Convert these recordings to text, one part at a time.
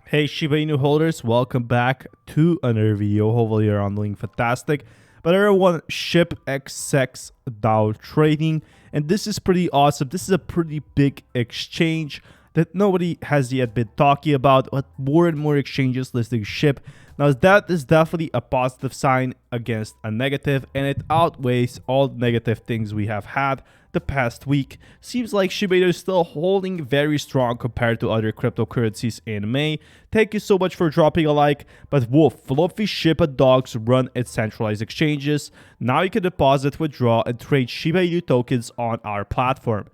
Hey Shiba Inu holders, welcome back to another video. Hopefully you're all doing fantastic. But everyone, Shib XX DAO trading, and this is pretty awesome. This is a pretty big exchange that nobody has yet been talking about, but more and more exchanges listing Shib. Now that is definitely a positive sign against a negative, and it outweighs all the negative things we have had the past week. Seems like Shiba Inu is still holding very strong compared to other cryptocurrencies in May. Thank you so much for dropping a like. But Wolf, fluffy Shiba dogs run its centralized exchanges. Now you can deposit, withdraw, and trade Shiba Inu tokens on our platform.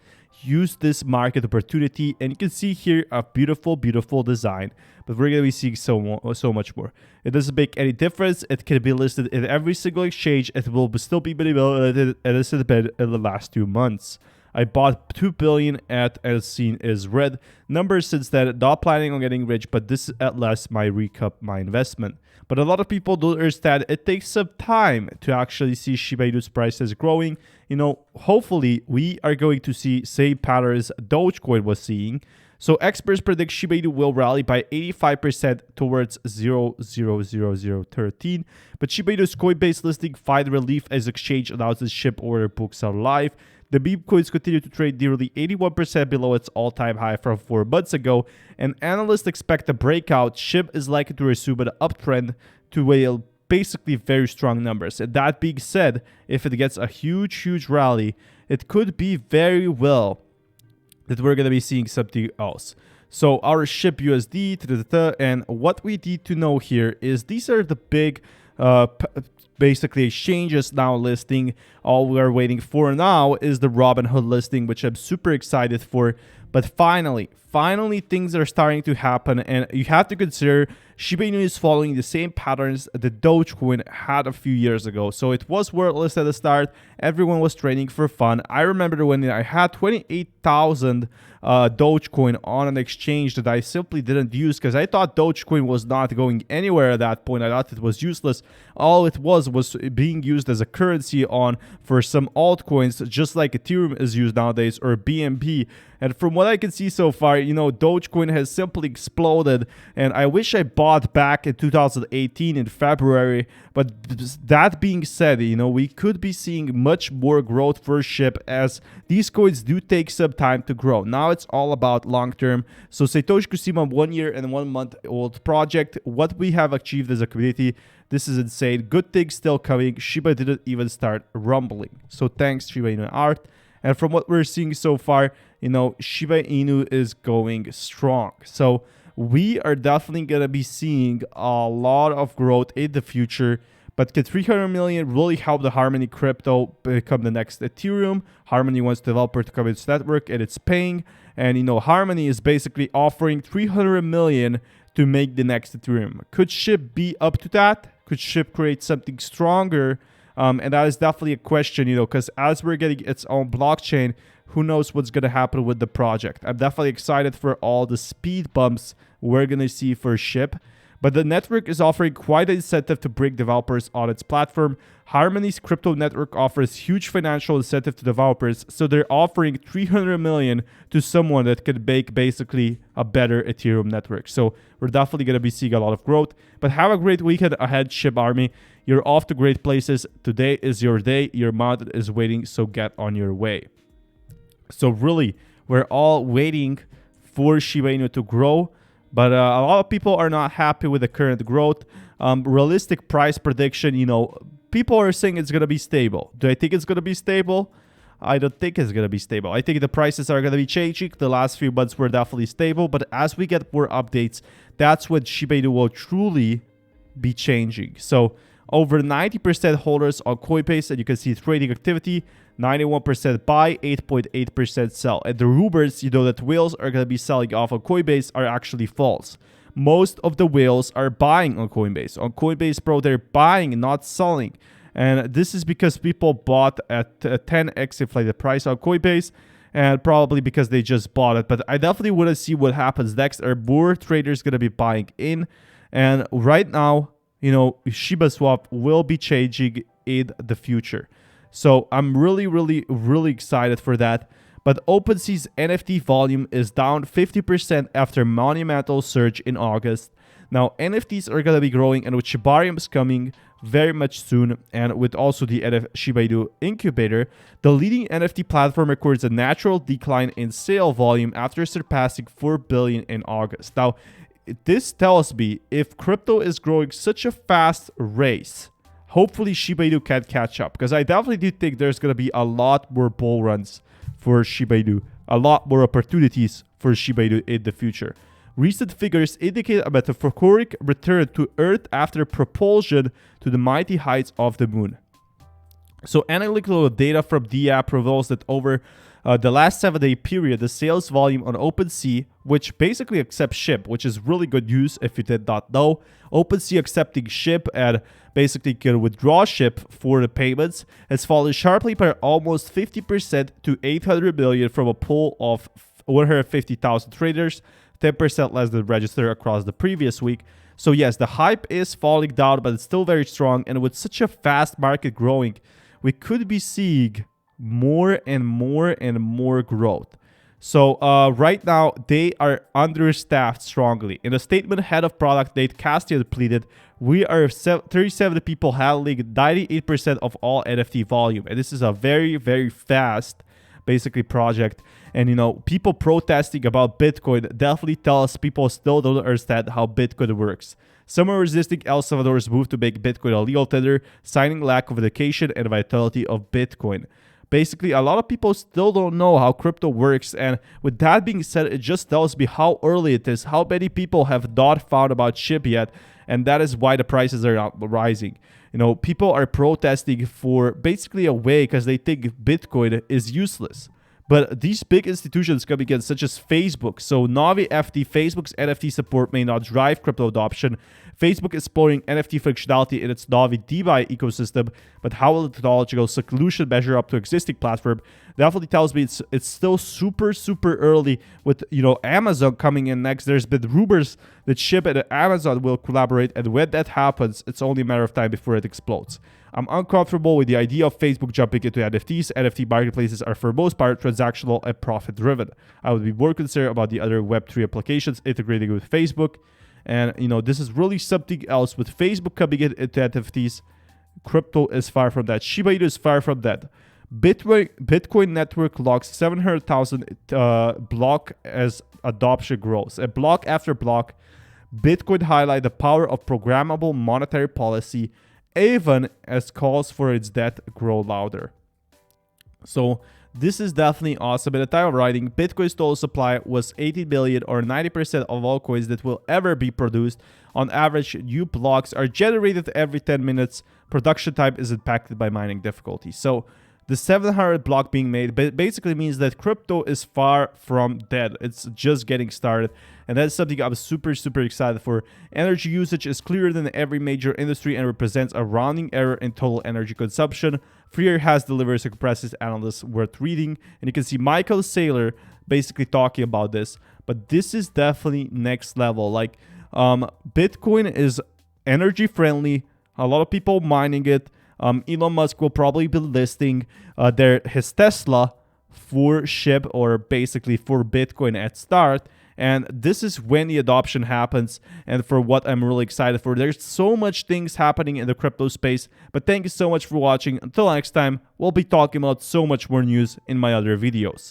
Use this market opportunity, and you can see here a beautiful design, but we're gonna be seeing so much more. It doesn't make any difference. It can be listed in every single exchange. It will still be minimal, and this has been in the last 2 months. I bought 2 billion at, as seen is red numbers since then. Not planning on getting rich, but this is at last my recoup my investment. But a lot of people don't understand it takes some time to actually see Shiba Inu's prices growing. You know, hopefully we are going to see same patterns Dogecoin was seeing. So experts predict Shiba Inu will rally by 85% towards 0.00013. But Shiba Inu's Coinbase listing find relief as exchange announces Shib order books are live. The meme coins continue to trade nearly 81% below its all-time high from 4 months ago, and analysts expect a breakout. Shib is likely to resume an uptrend to a basically very strong numbers. And that being said, if it gets a huge rally, it could be very well that we're going to be seeing something else. So our Shib USD, and what we need to know here is these are the big basically exchanges now listing. All we're waiting for now is the Robinhood listing, which I'm super excited for. But finally things are starting to happen, and you have to consider Shiba Inu is following the same patterns that Dogecoin had a few years ago. So it was worthless at the start. Everyone was trading for fun. I remember when I had 28,000 Dogecoin on an exchange that I simply didn't use because I thought Dogecoin was not going anywhere at that point. I thought it was useless. All it was being used as a currency for some altcoins, just like Ethereum is used nowadays, or BNB. And from what I can see so far, you know, Dogecoin has simply exploded, and I wish I bought back in 2018 in February. But that being said, you know, we could be seeing much more growth for Shib, as these coins do take some time to grow. Now it's all about long term. So Satoshi Kusima, 1 year and 1 month old project. What we have achieved as a community, this is insane. Good things still coming. Shiba didn't even start rumbling. So thanks Shiba Inu Art. And from what we're seeing so far, you know, Shiba Inu is going strong. So we are definitely going to be seeing a lot of growth in the future. But can 300 million really help the Harmony crypto become the next Ethereum? Harmony wants developer to come into its network, and it's paying. And, you know, Harmony is basically offering 300 million to make the next Ethereum. Could Shib be up to that? Could Shib create something stronger? And that is definitely a question, you know, because as we're getting its own blockchain, who knows what's going to happen with the project. I'm definitely excited for all the speed bumps we're going to see for Shib. But the network is offering quite an incentive to bring developers on its platform. Harmony's crypto network offers huge financial incentive to developers, so they're offering 300 million to someone that can make basically a better Ethereum network. So we're definitely going to be seeing a lot of growth. But have a great weekend ahead, Shib Army. You're off to great places. Today is your day. Your mountain is waiting, so get on your way. So really, we're all waiting for Shiba Inu to grow. But a lot of people are not happy with the current growth. Realistic price prediction, you know, people are saying it's going to be stable. Do I think it's going to be stable? I don't think it's going to be stable. I think the prices are going to be changing. The last few months were definitely stable. But as we get more updates, that's when Shiba Inu will truly be changing. So over 90% holders on Coinbase, and you can see trading activity. 91% buy, 8.8% sell. And the rumors, you know, that whales are going to be selling off on Coinbase are actually false. Most of the whales are buying on Coinbase. On Coinbase Pro, they're buying, not selling. And this is because people bought at 10x inflated price on Coinbase, and probably because they just bought it. But I definitely want to see what happens next. Are more traders going to be buying in? And right now, you know, Shiba Swap will be changing in the future. So I'm really excited for that. but OpenSea's NFT volume is down 50% after monumental surge in August. Now, NFTs are going to be growing, and with Shibarium is coming very much soon, and with also the Shiba Inu incubator, the leading NFT platform records a natural decline in sale volume after surpassing 4 billion in August. Now, this tells me if crypto is growing such a fast race, hopefully Shiba Inu can catch up, because I definitely do think there's going to be a lot more bull runs for Shiba Inu, a lot more opportunities for Shiba Inu in the future. Recent figures indicate a metaphoric return to Earth after propulsion to the mighty heights of the moon. So analytical data from the app reveals that over the last 7-day period, the sales volume on OpenSea, which basically accepts SHIB, which is really good news if you did not know. OpenSea accepting SHIB and basically can withdraw SHIB for the payments has fallen sharply by almost 50% to 800 million from a pool of 150,000 traders, 10% less than registered across the previous week. So yes, the hype is falling down, but it's still very strong. And with such a fast market growing, we could be seeing more and more and more growth. So right now, they are understaffed strongly. In a statement, head of product Nate Castian pleaded, "We are 37 people handling 98% of all NFT volume." And this is a very, very fast basically project. And you know, people protesting about Bitcoin definitely tell us people still don't understand how Bitcoin works. Some are resisting El Salvador's move to make Bitcoin a legal tender, citing lack of education and vitality of Bitcoin. Basically, a lot of people still don't know how crypto works, and with that being said, it just tells me how early it is, how many people have not found about SHIB yet, and that is why the prices are not rising. You know, people are protesting for basically a way because they think Bitcoin is useless. But these big institutions come against, such as Facebook. So Navi FT, Facebook's NFT support may not drive crypto adoption. Facebook is exploring NFT functionality in its Navi DeFi ecosystem, but how will the technological solution measure up to existing platform? Definitely tells me it's still super, super early with, you know, Amazon coming in next. There's been rumors that SHIB and Amazon will collaborate, and when that happens, it's only a matter of time before it explodes. I'm uncomfortable with the idea of Facebook jumping into NFTs. NFT marketplaces are for most part transactional and profit-driven. I would be more concerned about the other Web3 applications integrating with Facebook. And, you know, this is really something else. With Facebook coming into NFTs, crypto is far from that. Shiba Inu is far from that. Bitcoin network logs 700,000 block as adoption grows. And block after block, Bitcoin highlight the power of programmable monetary policy, even as calls for its death grow louder. So this is definitely awesome. At the time of writing, Bitcoin's total supply was 80 billion, or 90% of all coins that will ever be produced. On average, new blocks are generated every 10 minutes. Production time is impacted by mining difficulty. So the 700 block being made basically means that crypto is far from dead. It's just getting started. And that's something I'm super, super excited for. Energy usage is clearer than every major industry and represents a rounding error in total energy consumption. Freer has delivers a compresses analysis worth reading. And you can see Michael Saylor basically talking about this. But this is definitely next level. Like, Bitcoin is energy friendly. A lot of people mining it. Elon Musk will probably be listing his Tesla for SHIB, or basically for Bitcoin at start. And this is when the adoption happens, and for what I'm really excited for. There's so much things happening in the crypto space. But thank you so much for watching. Until next time, we'll be talking about so much more news in my other videos.